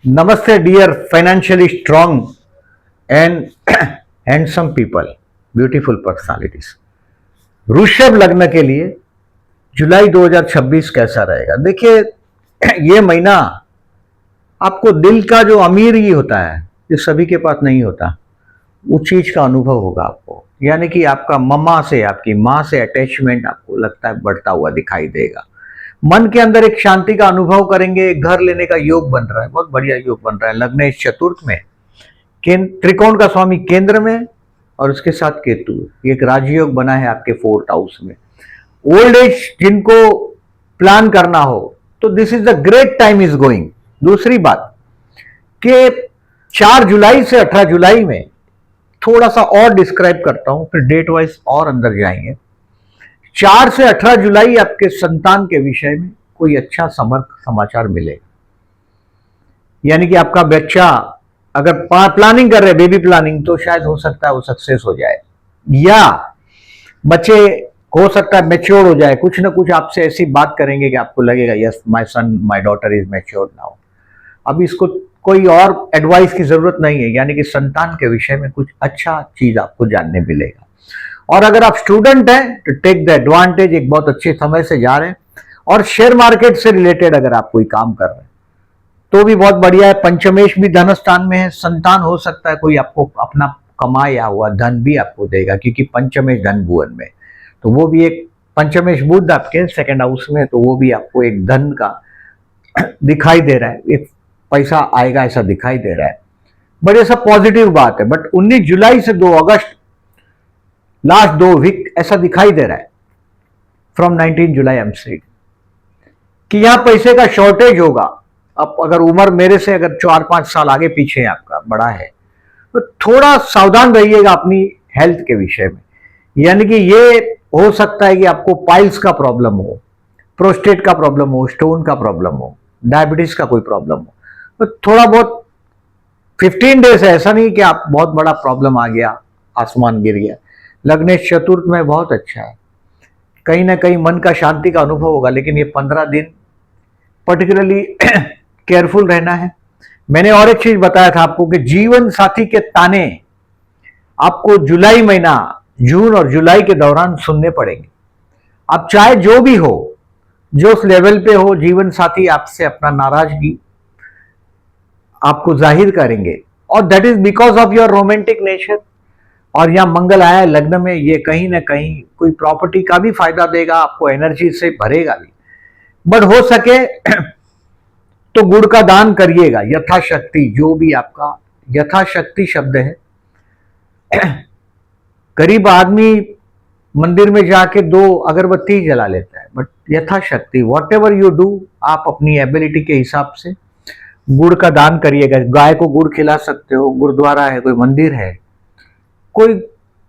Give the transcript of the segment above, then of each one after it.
Namaste, dear financially strong and handsome people, beautiful personalities. वृषभ लग्न के लिए जुलाई 2026 कैसा रहेगा? देखिए, ये महीना आपको दिल का जो अमीर ही होता है, ये सभी के पास नहीं होता, उस चीज का अनुभव होगा आपको। यानी कि आपका मम्मा से, आपकी माँ से अटैचमेंट आपको लगता है बढ़ता हुआ दिखाई देगा। मन के अंदर एक शांति का अनुभव करेंगे। घर लेने का योग बन रहा है, बहुत बढ़िया योग बन रहा है। लग्नेश चतुर्थ में, त्रिकोण का स्वामी केंद्र में और उसके साथ केतु, एक राजयोग बना है आपके 4th हाउस में। ओल्ड एज जिनको प्लान करना हो तो this is the great time is going. दूसरी बात कि 4 जुलाई से 18 जुलाई में थोड़ा सा और डिस्क्राइब करता हूं, फिर डेट वाइज और अंदर जाएंगे। 4 से 18 जुलाई आपके संतान के विषय में कोई अच्छा समाचार मिलेगा। यानी कि आपका बच्चा अगर प्लानिंग कर रहे हैं, बेबी प्लानिंग, तो शायद हो सकता है वो सक्सेस हो जाए, या बच्चे हो सकता है मैच्योर हो जाए। कुछ ना कुछ आपसे ऐसी बात करेंगे कि आपको लगेगा yes my son my daughter is matured now. अब इसको कोई और एडवाइस की जरूरत नहीं है। यानी कि संतान के विषय में कुछ अच्छा चीज आपको जानने मिलेगा। और अगर आप स्टूडेंट हैं तो टेक द एडवांटेज, एक बहुत अच्छे समय से जा रहे हैं। और शेयर मार्केट से रिलेटेड अगर आप कोई काम कर रहे हैं तो भी बहुत बढ़िया है। पंचमेश भी धन स्थान में है। संतान हो सकता है कोई आपको अपना कमाया हुआ धन भी आपको देगा, क्योंकि पंचमेश धन भुवन में, तो वो भी एक पंचमेश बुध आपके 2nd हाउस में, तो वो भी आपको एक धन का दिखाई दे रहा है, एक पैसा आएगा ऐसा दिखाई दे रहा है। बड़ी ऐसा पॉजिटिव बात है। बट 19 जुलाई से 2 अगस्त, लास्ट 2 वीक ऐसा दिखाई दे रहा है from 19 July I am saying कि यहां पैसे का शॉर्टेज होगा। अब अगर उम्र मेरे से अगर 4-5 साल आगे पीछे आपका बड़ा है तो थोड़ा सावधान रहिएगा अपनी हेल्थ के विषय में। यानी कि ये हो सकता है कि आपको पाइल्स का प्रॉब्लम हो, प्रोस्टेट का प्रॉब्लम हो, स्टोन का प्रॉब्लम हो, डायबिटीज का कोई प्रॉब्लम हो, तो थोड़ा बहुत 15 डेज है, ऐसा नहीं कि आप बहुत बड़ा प्रॉब्लम आ गया, आसमान गिर गया। लग्नेश चतुर्थ में बहुत अच्छा है, कहीं ना कहीं मन का शांति का अनुभव होगा। लेकिन ये 15 दिन पर्टिकुलरली केयरफुल रहना है। मैंने और एक चीज बताया था आपको कि जीवन साथी के ताने आपको जुलाई महीना, जून और जुलाई के दौरान सुनने पड़ेंगे। आप चाहे जो भी हो, जो उस लेवल पे हो, जीवन साथी आपसे अपना नाराजगी आपको जाहिर करेंगे, और that is because of your romantic nature. और यहां मंगल आया है लग्न में, ये कहीं ना कहीं कोई प्रॉपर्टी का भी फायदा देगा, आपको एनर्जी से भरेगा भी। बट हो सके तो गुड़ का दान करिएगा यथाशक्ति। जो भी आपका यथाशक्ति शब्द है, गरीब आदमी मंदिर में जाके 2 अगरबत्ती जला लेता है, बट यथाशक्ति वॉट एवर यू डू, आप अपनी एबिलिटी के हिसाब से गुड़ का दान करिएगा। गाय को गुड़ खिला सकते हो, गुरुद्वारा है, कोई मंदिर है, कोई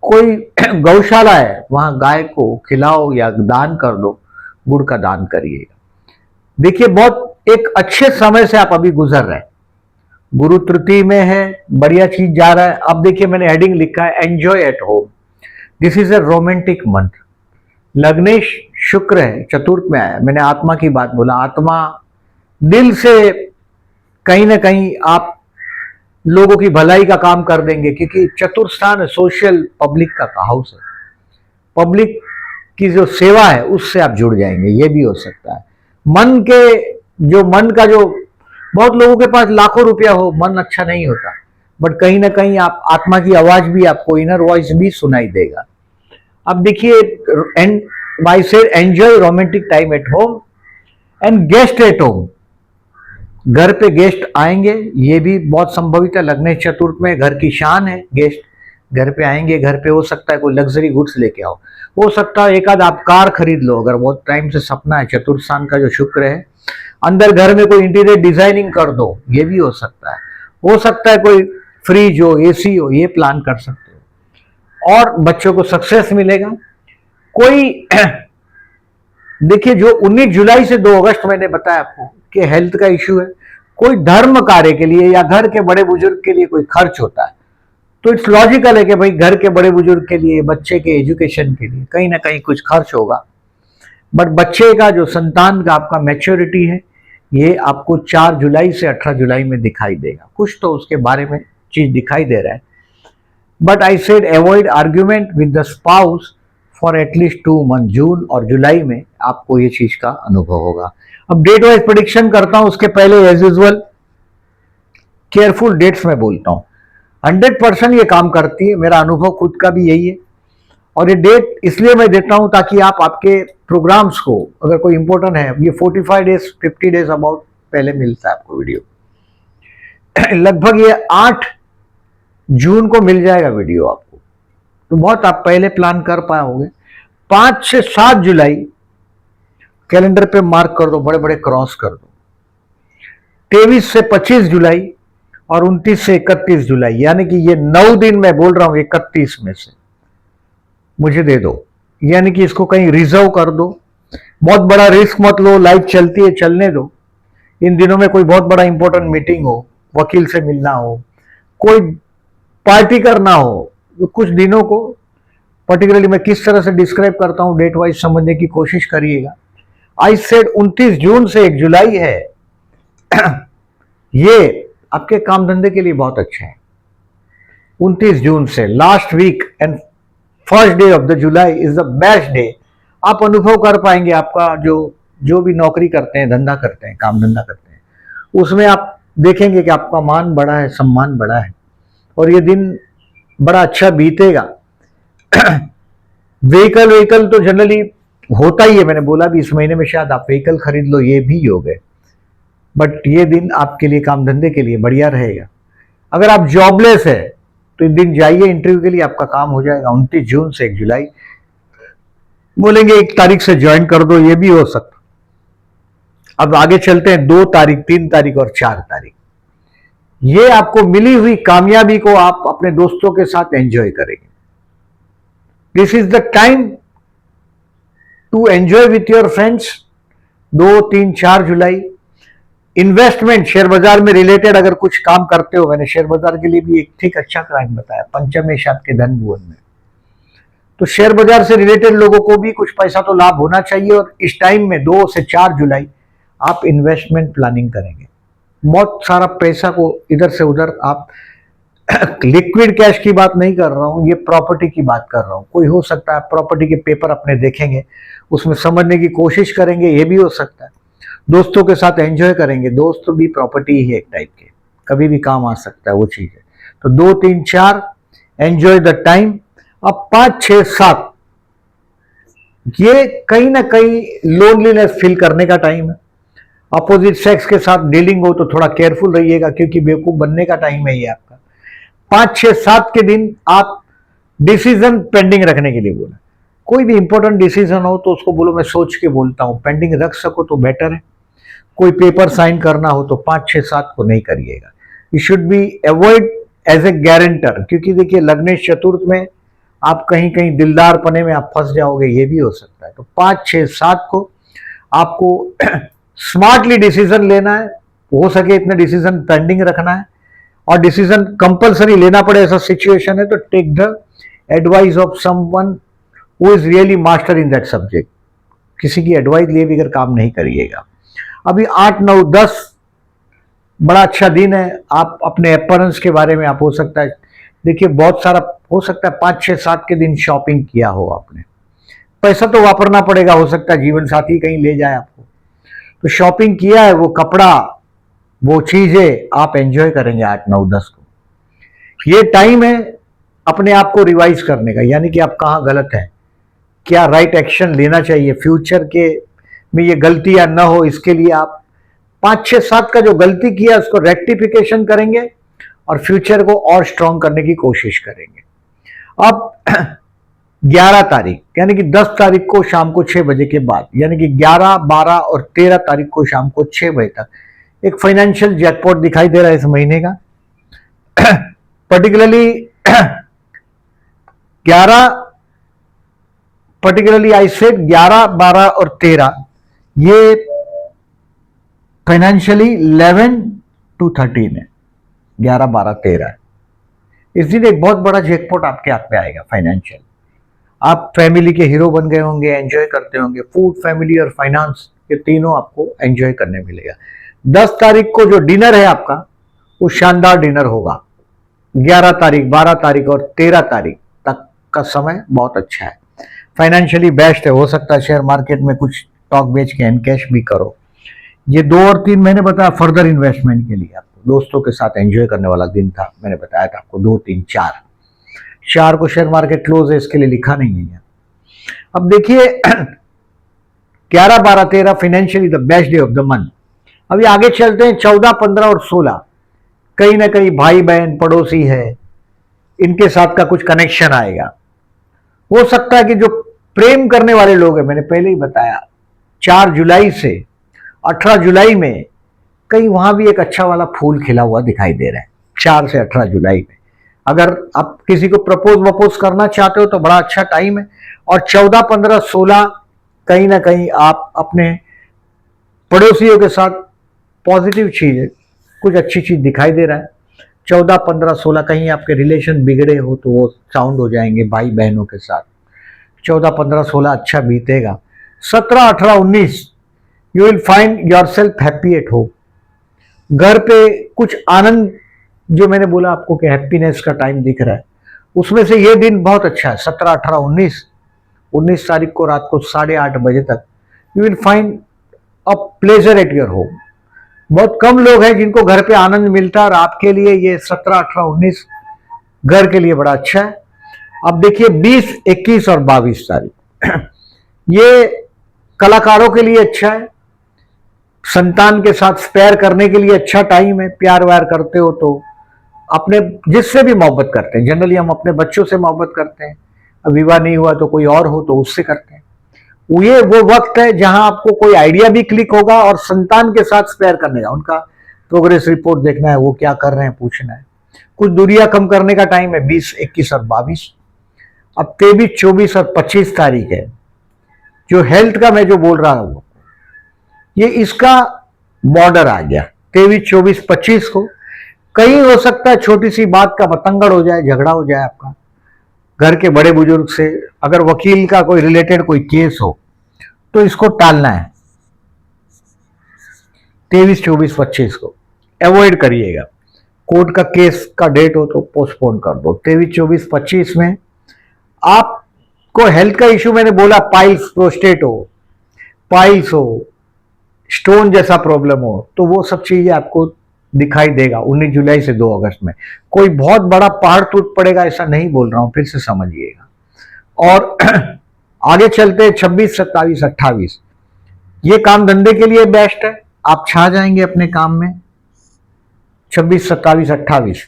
कोई गौशाला है, वहां गाय को खिलाओ या दान कर दो, गुड़ का दान करिएगा। देखिए, बहुत एक अच्छे समय से आप अभी गुजर रहे हैं। गुरु तृतीय में है, बढ़िया चीज जा रहा है। अब देखिए, मैंने हेडिंग लिखा है enjoy at home, this is a romantic month. लग्नेश शुक्र है, चतुर्थ में आया। मैंने आत्मा की बात बोला, आत्मा दिल से कहीं ना कहीं आप लोगों की भलाई का काम कर देंगे, क्योंकि चतुर्थ स्थान सोशल पब्लिक का हाउस है। पब्लिक की जो सेवा है उससे आप जुड़ जाएंगे, ये भी हो सकता है। मन का जो बहुत लोगों के पास लाखों रुपया हो, मन अच्छा नहीं होता, बट कहीं ना कहीं आप आत्मा की आवाज भी, आपको इनर वॉइस भी सुनाई देगा। अब देखिए, एंड बाय से enjoy romantic time at home and guest at home. घर पे गेस्ट आएंगे, ये भी बहुत संभवित है। लग्नेश चतुर्थ में घर की शान है, गेस्ट घर पे आएंगे। घर पे हो सकता है कोई लग्जरी गुड्स लेके आओ, हो सकता है एक आध आप कार खरीद लो, अगर बहुत टाइम से सपना है। चतुर्थ स्थान का जो शुक्र है, अंदर घर में कोई इंटीरियर डिजाइनिंग कर दो, ये भी हो सकता है। हो सकता है कोई फ्रिज हो, एसी हो, ये प्लान कर सकते हो, और बच्चों को सक्सेस मिलेगा। कोई देखिए, जो 19 जुलाई से 2 अगस्त मैंने बताया आपको कि हेल्थ का इश्यू है, कोई धर्म कार्य के लिए या घर के बड़े बुजुर्ग के लिए कोई खर्च होता है, तो इट्स लॉजिकल है कि भाई घर के बड़े बुजुर्ग के लिए, बच्चे के एजुकेशन के लिए कहीं ना कहीं कुछ खर्च होगा। बट बच्चे का जो संतान का आपका मैच्योरिटी है, ये आपको 4 जुलाई से 18 जुलाई में दिखाई देगा। कुछ तो उसके बारे में चीज दिखाई दे रहा है। But I said avoid argument with the spouse for at least 2 month. जून और जुलाई में आपको ये चीज का अनुभव होगा। अब डेट वाइज प्रेडिक्शन करता हूं, उसके पहले एज यूजुअल केयरफुल डेट्स में बोलता हूं। 100% ये काम करती है, मेरा अनुभव खुद का भी यही है। और ये डेट इसलिए मैं देता हूं ताकि आप आपके प्रोग्राम्स को, अगर कोई इंपॉर्टेंट है, ये 45 डेज 50 डेज अबाउट पहले मिलता है आपको वीडियो। लगभग ये 8 जून को मिल जाएगा वीडियो आपको, तो बहुत आप पहले प्लान कर पाओगे। 5 से 7 जुलाई कैलेंडर पे मार्क कर दो, बड़े बड़े क्रॉस कर दो। 23 से 25 जुलाई और 29 से 31 जुलाई, यानी कि ये 9 दिन मैं बोल रहा हूं 31 में से मुझे दे दो, यानी कि इसको कहीं रिजर्व कर दो। बहुत बड़ा रिस्क मत लो, लाइफ चलती है चलने दो। इन दिनों में कोई बहुत बड़ा इंपॉर्टेंट मीटिंग हो, वकील से मिलना हो, कोई पार्टी करना हो, तो कुछ दिनों को पर्टिकुलरली मैं किस तरह से डिस्क्राइब करता हूं डेट वाइज समझने की कोशिश करिएगा। आई सेड 29 जून से 1 जुलाई है। ये आपके काम धंधे के लिए बहुत अच्छा है। 29 जून से last week and first day of the July is the best day. आप अनुभव कर पाएंगे, आपका जो भी नौकरी करते हैं, धंधा करते हैं, काम धंधा करते हैं, उसमें आप देखेंगे कि आपका मान बढ़ा है, सम्मान बढ़ा है और ये दिन बड़ा अच्छा बीतेगा। व्हीकल तो जनरली होता ही है, मैंने बोला भी इस महीने में शायद आप व्हीकल खरीद लो, ये भी योग है। बट ये दिन आपके लिए काम धंधे के लिए बढ़िया रहेगा। अगर आप जॉबलेस है तो इस दिन जाइए इंटरव्यू के लिए, आपका काम हो जाएगा। 29 जून से 1 जुलाई, बोलेंगे 1 तारीख से ज्वाइन कर दो, ये भी हो सकता। अब आगे चलते हैं 2 तारीख, 3 तारीख और 4 तारीख। ये आपको मिली हुई कामयाबी को आप अपने दोस्तों के साथ एंजॉय करेंगे। This is the time to enjoy with your friends. 2, 3, 4 जुलाई। इन्वेस्टमेंट, शेयर बाजार में रिलेटेड अगर कुछ काम करते हो, मैंने शेयर बाजार के लिए भी एक ठीक अच्छा क्लाइंट बताया, पंचमेश आपके धन भुवन में, तो शेयर बाजार से रिलेटेड लोगों को भी कुछ पैसा तो लाभ होना चाहिए। और इस टाइम में 2 से 4 जुलाई आप इन्वेस्टमेंट प्लानिंग करेंगे। बहुत सारा पैसा को इधर से उधर आप लिक्विड कैश की बात नहीं कर रहा हूं, ये प्रॉपर्टी की बात कर रहा हूं। कोई हो सकता है प्रॉपर्टी के पेपर अपने देखेंगे, उसमें समझने की कोशिश करेंगे, ये भी हो सकता है। दोस्तों के साथ एंजॉय करेंगे, दोस्त भी प्रॉपर्टी ही है एक टाइप के, कभी भी काम आ सकता है, वो चीज है। तो 2, 3, 4 एंजॉय द टाइम। अब 5, 6, 7 ये कहीं ना कहीं लोनलीनेस फील करने का टाइम है। अपोजिट सेक्स के साथ डीलिंग हो तो थोड़ा केयरफुल रहिएगा, क्योंकि बेवकूफ बनने का टाइम है ये आपका। 5, 6, 7 के दिन आप डिसीजन पेंडिंग रखने के लिए बोला। कोई भी इंपॉर्टेंट डिसीजन हो तो उसको बोलो मैं सोच के बोलता हूं, पेंडिंग रख सको तो बेटर है। कोई पेपर साइन करना हो तो 5, 6, 7 को नहीं करिएगा। You should be avoid as a guarantor, क्योंकि देखिए लग्नेश चतुर्थ में आप कहीं कहीं दिलदार पने में आप फंस जाओगे, ये भी हो सकता है। तो 5, 6, 7 को आपको स्मार्टली डिसीजन लेना है, हो सके इतने डिसीजन पेंडिंग रखना है। और डिसीजन कंपलसरी लेना पड़े ऐसा सिचुएशन है तो take the advice of someone who is really master in that subject. किसी की एडवाइस लिए बगैर काम नहीं करिएगा। अभी 8, 9, 10 बड़ा अच्छा दिन है। आप अपने अपीयरेंस के बारे में आप हो सकता है, देखिए बहुत सारा हो सकता है 5, 6, 7 के दिन शॉपिंग किया हो आपने, पैसा तो वापरना पड़ेगा, हो सकता है जीवन साथी कहीं ले जाए आपको, तो शॉपिंग किया है, वो कपड़ा, वो चीजें आप एंजॉय करेंगे 8, 9, 10 को। ये टाइम है अपने आप को रिवाइज करने का, यानी कि आप कहाँ गलत हैं, क्या राइट एक्शन लेना चाहिए, फ्यूचर के में ये गलतियां ना हो, इसके लिए आप 5, 6, 7 का जो गलती किया उसको रेक्टिफिकेशन करेंगे और फ्यूचर को और स्ट्रांग करने की कोशिश करेंगे। अब 11 तारीख यानी कि 10 तारीख को शाम को 6 बजे के बाद, यानी कि 11, 12 और 13 तारीख को शाम को 6 बजे तक एक फाइनेंशियल जैकपॉट दिखाई दे रहा है इस महीने का। पर्टिकुलरली आई सेड 11, 12 और 13 ये फाइनेंशियली 11 to 13 है। 11, 12, 13 है। इस दिन एक बहुत बड़ा जैकपॉट आपके हाथ में आएगा फाइनेंशियल। आप फैमिली के हीरो बन गए होंगे, एंजॉय करते होंगे। फूड, फैमिली और फाइनेंस, ये तीनों आपको एंजॉय करने मिलेगा। 10 तारीख को जो डिनर है आपका वो शानदार डिनर होगा। 11 तारीख, 12 तारीख और 13 तारीख तक का समय बहुत अच्छा है, फाइनेंशियली बेस्ट है। हो सकता है शेयर मार्केट में कुछ स्टॉक बेच के एनकैश भी करो। ये 2 और 3 मैंने बताया फर्दर इन्वेस्टमेंट के लिए, आपको दोस्तों के साथ एंजॉय करने वाला दिन था। मैंने बताया था आपको 2, 3, 4 को शेयर मार्केट क्लोज है, इसके लिए लिखा नहीं है। अब देखिए 11, 12, 13 financially the best day of the month. अभी आगे चलते हैं 14, 15 और 16, कहीं ना कहीं भाई बहन पड़ोसी है, इनके साथ का कुछ कनेक्शन आएगा। हो सकता है कि जो प्रेम करने वाले लोग हैं, मैंने पहले ही बताया 4 जुलाई से 18 जुलाई में कहीं वहां भी एक अच्छा वाला फूल खिला हुआ दिखाई दे रहा है। 4 से 18 जुलाई में अगर आप किसी को प्रपोज वपोज करना चाहते हो तो बड़ा अच्छा टाइम है। और 14, 15, 16 कहीं ना कहीं आप अपने पड़ोसियों के साथ पॉजिटिव चीज है, कुछ अच्छी चीज दिखाई दे रहा है। 14, 15, 16 कहीं आपके रिलेशन बिगड़े हो तो वो साउंड हो जाएंगे भाई बहनों के साथ। 14, 15, 16 अच्छा बीतेगा। 17, 18, 19 you will find your self happy at home. घर पे कुछ आनंद, जो मैंने बोला आपको कि हैप्पीनेस का टाइम दिख रहा है, उसमें से ये दिन बहुत अच्छा है। 17, 18, 19 तारीख को रात को 8:30 बजे तक you will find a pleasure at your home. बहुत कम लोग हैं जिनको घर पे आनंद मिलता है, और आपके लिए ये 17, 18, 19 घर के लिए बड़ा अच्छा है। अब देखिए 20, 21 और 22 तारीख ये कलाकारों के लिए अच्छा है, संतान के साथ स्पेयर करने के लिए अच्छा टाइम है। प्यार व्यार करते हो तो अपने जिससे भी मोहब्बत करते हैं, जनरली हम अपने बच्चों से मोहब्बत करते हैं, अब विवाह नहीं हुआ तो कोई और हो तो उससे करते हैं। ये वो वक्त है जहां आपको कोई आइडिया भी क्लिक होगा और संतान के साथ स्पेयर करने का, उनका प्रोग्रेस रिपोर्ट देखना है, वो क्या कर रहे हैं पूछना है। कुछ दूरियां कम करने का टाइम है 20, 21 और 22। अब 23, 24 और 25 तारीख है, जो हेल्थ का मैं जो बोल रहा हूं, ये इसका बॉर्डर आ गया। 23, 24, 25 को कहीं हो सकता है छोटी सी बात का बतंगड़ हो जाए, झगड़ा हो जाए आपका घर के बड़े बुजुर्ग से। अगर वकील का कोई रिलेटेड कोई केस हो तो इसको टालना है। 23, 24, 25 को अवॉइड करिएगा। कोर्ट का केस का डेट हो तो पोस्टपोन कर दो। 23, 24, 25 में आपको हेल्थ का इश्यू, मैंने बोला पाइल्स, प्रोस्टेट हो, पाइल्स हो, स्टोन जैसा प्रॉब्लम हो, तो वो सब चीजें आपको दिखाई देगा 19 जुलाई से 2 अगस्त में। कोई बहुत बड़ा पहाड़ टूट पड़ेगा ऐसा नहीं बोल रहा हूं, फिर से समझिएगा। और आगे चलते 26, 27, 28 ये काम धंधे के लिए बेस्ट है, आप छा जाएंगे अपने काम में। 26, 27, 28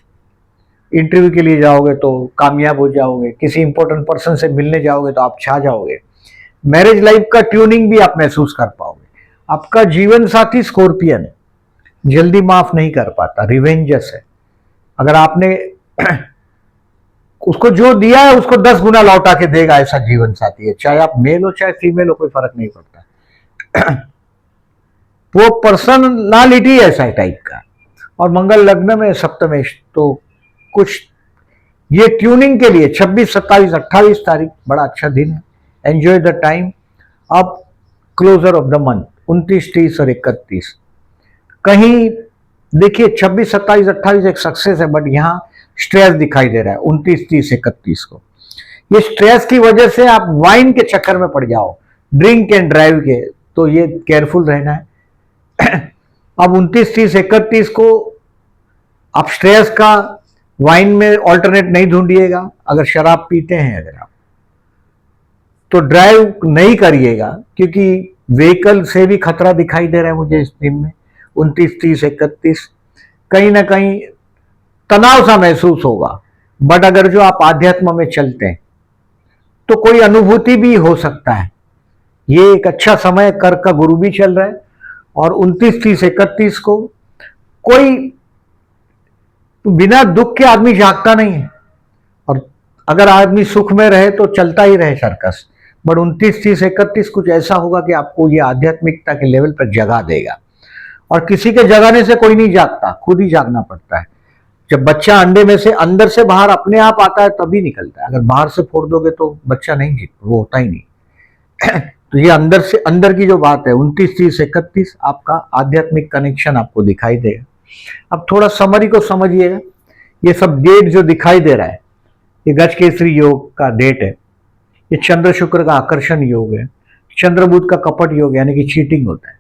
इंटरव्यू के लिए जाओगे तो कामयाब हो जाओगे, किसी इंपॉर्टेंट पर्सन से मिलने जाओगे तो आप छा जाओगे। मैरिज लाइफ का ट्यूनिंग भी आप महसूस कर पाओगे। आपका जीवन साथी स्कॉर्पियन है, जल्दी माफ नहीं कर पाता, रिवेंजस है। अगर आपने उसको जो दिया है उसको 10 गुना लौटा के देगा, ऐसा जीवन साथी है। चाहे आप मेल हो चाहे फीमेल हो, कोई फर्क नहीं पड़ता। वो पर्सनालिटी ऐसा है टाइप का। और मंगल लग्न में सप्तमेश, तो कुछ ये ट्यूनिंग के लिए 26, 27, 28 तारीख बड़ा अच्छा दिन है। Enjoy the time. अब क्लोजर ऑफ द मंथ 29, 30 और 31 कहीं देखिए 26, 27, 28 एक सक्सेस है, बट यहां स्ट्रेस दिखाई दे रहा है 29, 30, 31 को। ये स्ट्रेस की वजह से आप वाइन के चक्कर में पड़ जाओ, ड्रिंक एंड ड्राइव के, तो ये केयरफुल रहना है। अब 29, 30, 31 को आप स्ट्रेस का वाइन में ऑल्टरनेट नहीं ढूंढिएगा। अगर शराब पीते हैं अगर आप, तो ड्राइव नहीं करिएगा, क्योंकि व्हीकल से भी खतरा दिखाई दे रहा है मुझे इस दिन में। 29, 30, 31 कहीं ना कहीं तनाव सा महसूस होगा। बट अगर जो आप आध्यात्म में चलते हैं तो कोई अनुभूति भी हो सकता है। ये एक अच्छा समय, कर का गुरु भी चल रहा है। और 29, 30, 31 को कोई बिना दुख के आदमी जागता नहीं है, और अगर आदमी सुख में रहे तो चलता ही रहे सर्कस। बट 29, 30, 31 कुछ ऐसा होगा कि आपको ये आध्यात्मिकता के लेवल पर जगा देगा। और किसी के जगाने से कोई नहीं जागता, खुद ही जागना पड़ता है। जब बच्चा अंडे में से अंदर से बाहर अपने आप आता है तभी निकलता है। अगर बाहर से फोड़ दोगे तो बच्चा नहीं जीत, वो होता ही नहीं। तो ये अंदर से अंदर की जो बात है 29, 30, 31 आपका आध्यात्मिक कनेक्शन आपको दिखाई देगा। अब थोड़ा समरी को समझिएगा। ये सब डेट जो दिखाई दे रहा है ये गजकेसरी योग का डेट है। ये चंद्र शुक्र का आकर्षण योग है। चंद्र बुध का कपट योग यानी कि चीटिंग होता है।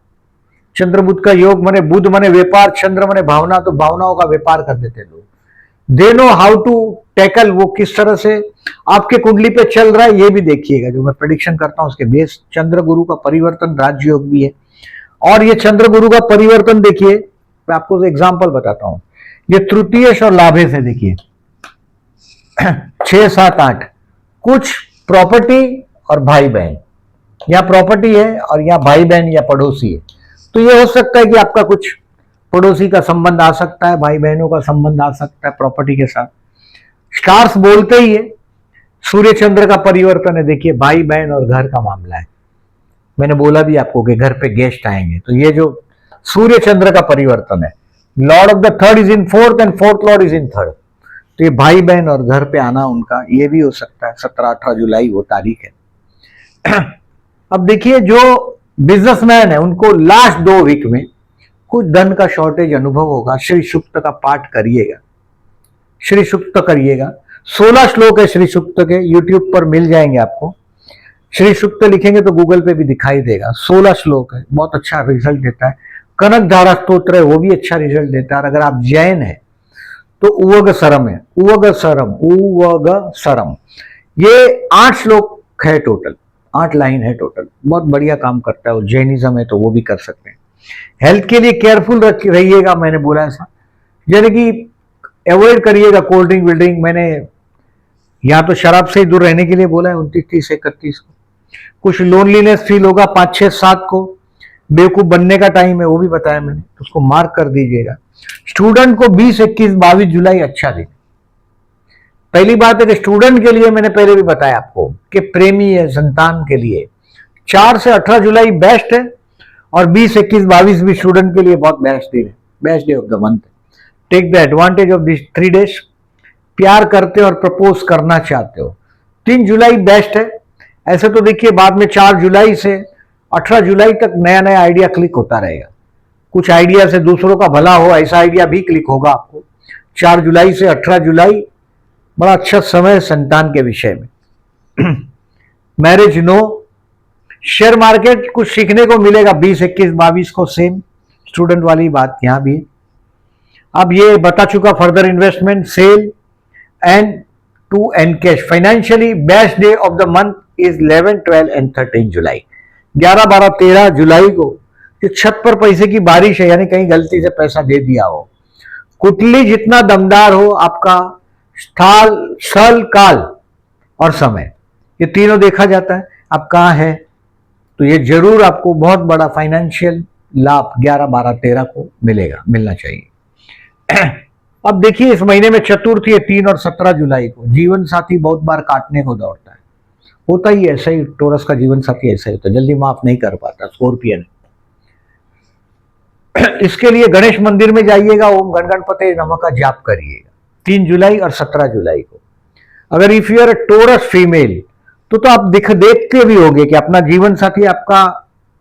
चंद्र बुध का योग माने बुध माने व्यापार, चंद्र माने भावना, तो भावनाओं का व्यापार कर देते लोग। They know how to tackle, वो किस तरह से आपके कुंडली पे चल रहा है ये भी देखिएगा। जो मैं प्रेडिक्शन करता हूं उसके बेस चंद्र गुरु का परिवर्तन राज योग भी है। और ये चंद्र गुरु का परिवर्तन देखिए, मैं आपको एग्जांपल बताता हूं। ये तृतीयेश और लाभेश है, देखिए 6, 7, 8 कुछ प्रॉपर्टी और भाई बहन, या प्रॉपर्टी है और या भाई बहन या पड़ोसी है। तो ये हो सकता है कि आपका कुछ पड़ोसी का संबंध आ सकता है, भाई बहनों का संबंध आ सकता है प्रॉपर्टी के साथ। स्टार्स बोलते ही है सूर्य चंद्र का परिवर्तन है। देखिए भाई बहन और घर का मामला है। मैंने बोला भी आपको कि घर पे गेस्ट आएंगे, तो ये जो सूर्य चंद्र का परिवर्तन है, Lord of the third is in fourth and fourth Lord is in third, तो ये भाई बहन और घर पे आना उनका ये भी हो सकता है। 17-18 जुलाई वो तारीख है। अब देखिए जो बिजनेसमैन है उनको लास्ट 2 वीक में कुछ धन का शॉर्टेज अनुभव होगा। श्री सूक्त का पाठ करिएगा, श्री सूक्त करिएगा। 16 श्लोक है श्री सूक्त के, यूट्यूब पर मिल जाएंगे आपको। श्री सूक्त लिखेंगे तो गूगल पे भी दिखाई देगा। 16 श्लोक है, बहुत अच्छा रिजल्ट देता है। कनक धारा स्तोत्र है, वो भी अच्छा रिजल्ट देता है। और अगर आप जैन है तो उवग सरम है, उवग सरम, उवग सरम, ये 8 श्लोक है टोटल, 8 लाइन है टोटल। बहुत बढ़िया काम करता है। और जैनिज्म है तो वो भी कर सकते हैं। हेल्थ के लिए केयरफुल रहिएगा, मैंने बोला ऐसा, यानी कि अवॉइड करिएगा कोल्ड ड्रिंक विल्ड्रिंक। मैंने यहाँ तो शराब से ही दूर रहने के लिए बोला है 29, 30, 31 को। कुछ लोनलीनेस फील होगा 5, 6, 7 को, बेवकूफ बनने का टाइम है, वो भी बताया मैंने, तो उसको मार्क कर दीजिएगा। स्टूडेंट को 20, 21, 22 जुलाई अच्छा दिन। पहली बात है कि स्टूडेंट के लिए मैंने पहले भी बताया आपको कि प्रेमी है, संतान के लिए 4 से 18 जुलाई बेस्ट है। और 20, 21, 22 भी स्टूडेंट के लिए बहुत बेस्ट दिन है, best day of the month. Take the advantage of this 3 days. प्यार करते हो और प्रपोज करना चाहते हो 3 जुलाई बेस्ट है। ऐसे तो देखिए बाद में 4 जुलाई से 18 जुलाई तक नया नया आइडिया क्लिक होता रहेगा। कुछ आइडिया से दूसरों का भला हो ऐसा आइडिया भी क्लिक होगा आपको। 4 जुलाई से 18 जुलाई बड़ा अच्छा समय है संतान के विषय में। Marriage no. शेयर मार्केट कुछ सीखने को मिलेगा 20, 21, 22 को, सेम स्टूडेंट वाली बात यहां भी। अब ये बता चुका further investment, sell and to encash. Financially best day of the month is 11, 12 and 13 July. 11, 12, 13 जुलाई को ये छत पर पैसे की बारिश है, यानी कहीं गलती से पैसा दे दिया हो। कुटली जितना दमदार हो आपका स्थाल, स्थल, काल और समय, ये तीनों देखा जाता है। आप कहाँ है तो ये जरूर आपको बहुत बड़ा फाइनेंशियल लाभ 11, 12, 13 को मिलेगा, मिलना चाहिए। अब देखिए इस महीने में चतुर्थी है 3 और 17 जुलाई को। जीवन साथी बहुत बार काटने को दौड़ता है, होता ही ऐसा ही। टोरस का जीवन साथी ऐसा ही होता है, जल्दी माफ नहीं कर पाता। स्कॉर्पियन इसके लिए गणेश मंदिर में जाइएगा, ओम गण गणपते नमः का जाप करिएगा 3 जुलाई और 17 जुलाई को। अगर if you are Taurus female तो आप देखते भी होंगे कि अपना जीवन साथी आपका,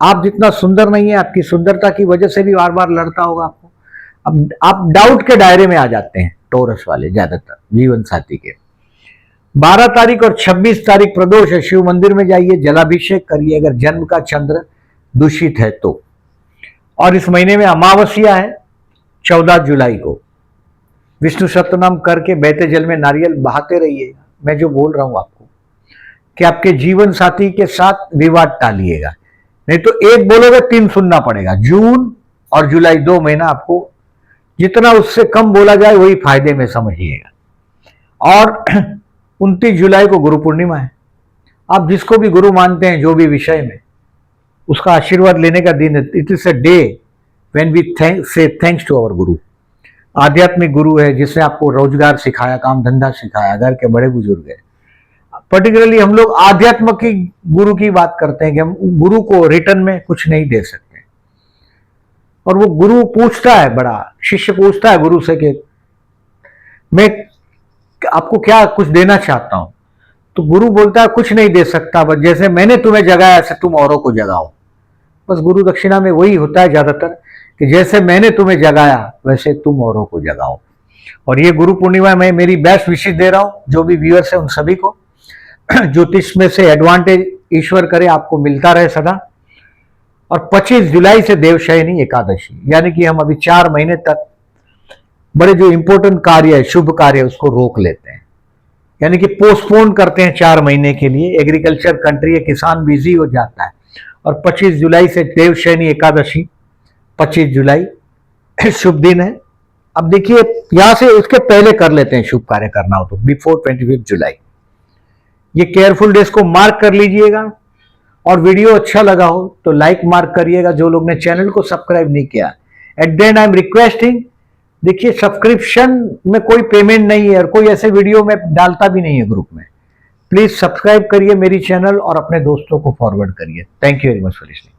आप जितना सुंदर नहीं है, आपकी सुंदरता की वजह से भी बार बार लड़ता होगा आपको। अब आप डाउट के दायरे में आ जाते हैं टोरस वाले ज्यादातर जीवन साथी के। 12 तारीख और 26 तारीख प्रदोष है, शिव मंदिर में जाइए, जलाभिषेक करिए अगर जन्म का चंद्र दूषित है तो। और इस महीने में अमावस्या है 14 जुलाई को। विष्णु सत्यनाम करके बहते जल में नारियल बहाते रहिएगा। मैं जो बोल रहा हूं आपको कि आपके जीवन साथी के साथ विवाद टालिएगा, नहीं तो एक बोलोगे 3 सुनना पड़ेगा। जून और जुलाई 2 महीना आपको जितना उससे कम बोला जाए वही फायदे में समझिएगा। और 29 जुलाई को गुरु पूर्णिमा है। आप जिसको भी गुरु मानते हैं जो भी विषय में, उसका आशीर्वाद लेने का दिन है। It is a day when we say thanks to our guru. आध्यात्मिक गुरु है जिसने आपको रोजगार सिखाया, काम धंधा सिखाया, घर के बड़े बुजुर्ग है। पर्टिकुलरली हम लोग आध्यात्म की गुरु की बात करते हैं कि हम गुरु को रिटर्न में कुछ नहीं दे सकते। और वो गुरु पूछता है, बड़ा शिष्य पूछता है गुरु से कि मैं आपको क्या कुछ देना चाहता हूं, तो गुरु बोलता है कुछ नहीं दे सकता, बस जैसे मैंने तुम्हें जगाया ऐसे तुम औरों को जगाओ। बस गुरु दक्षिणा में वही होता है ज्यादातर कि जैसे मैंने तुम्हें जगाया वैसे तुम औरों को जगाओ। और ये गुरु पूर्णिमा में मेरी बेस्ट विशेष दे रहा हूं जो भी व्यूअर्स है उन सभी को। ज्योतिष में से एडवांटेज ईश्वर करे आपको मिलता रहे सदा। और 25 जुलाई से देवशयनी एकादशी, यानी कि हम अभी 4 महीने तक बड़े जो इंपॉर्टेंट कार्य है, शुभ कार्य, उसको रोक लेते हैं, यानी कि पोस्टपोन करते हैं 4 महीने के लिए। एग्रीकल्चर कंट्री है, किसान बिजी हो जाता है। और 25 जुलाई से देवशयनी एकादशी, 25 जुलाई शुभ दिन है। अब देखिए यहां से उसके पहले कर लेते हैं शुभ कार्य करना हो तो, बिफोर 25 जुलाई। ये केयरफुल डेज को मार्क कर लीजिएगा। और वीडियो अच्छा लगा हो तो लाइक मार्क करिएगा, जो लोग ने चैनल को सब्सक्राइब नहीं किया। At the and I am requesting, देखिए सब्सक्रिप्शन में कोई पेमेंट नहीं है और कोई ऐसे वीडियो में डालता भी नहीं है ग्रुप में। प्लीज सब्सक्राइब करिए मेरी चैनल और अपने दोस्तों को फॉरवर्ड करिए। Thank you very much for listening.